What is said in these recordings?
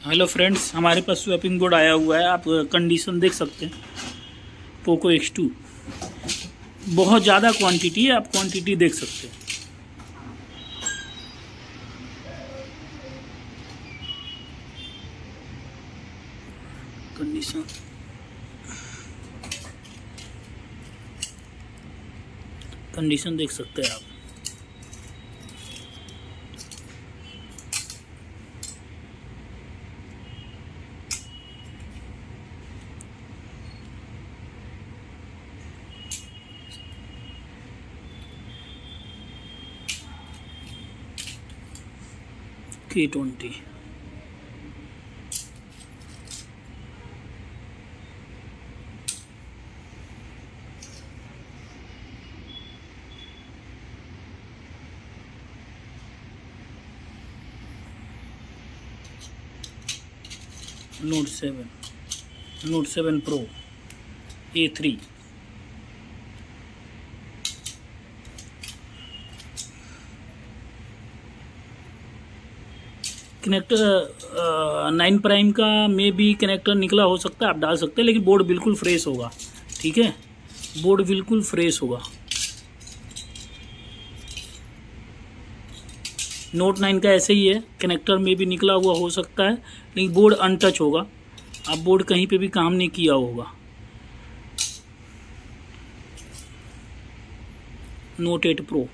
Hello friends, हमारे पास swapping board आया हुआ है। आप कंडीशन देख सकते हैं। पोको X2 बहुत ज़्यादा क्वांटिटी है, आप क्वांटिटी देख सकते हैं। कंडीशन कंडीशन देख सकते हैं आप। K20 note 7 pro A3 connector 9 prime का में भी कनेक्टर निकला हो सकता है, आप डाल सकते हैं, लेकिन बोर्ड बिल्कुल फ्रेश होगा। ठीक है, बोर्ड बिल्कुल फ्रेश होगा। नोट 9 का ऐसे ही है, कनेक्टर में भी निकला हुआ हो सकता है, लेकिन बोर्ड अनटच होगा। आप बोर्ड कहीं पे भी काम नहीं किया होगा। Note 8 pro,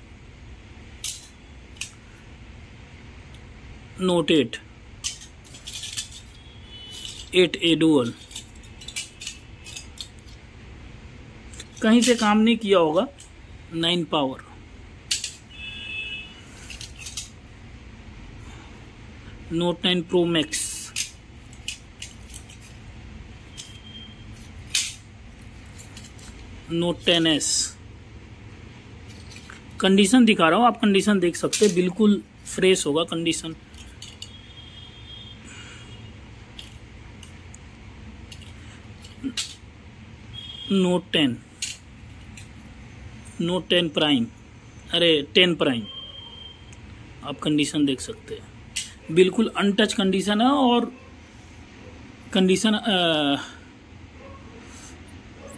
note 8A dual कहीं से काम नहीं किया होगा। 9 power, note 9 pro max, note 10S। Condition दिखा रहा हूँ, आप कंडीशन देख सकते हैं, बिल्कुल फ्रेश होगा कंडीशन। नोट 10 प्राइम, अरे 10 प्राइम, आप कंडीशन देख सकते हैं, बिल्कुल अनटच कंडीशन है। और कंडीशन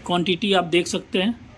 क्वांटिटी आप देख सकते हैं।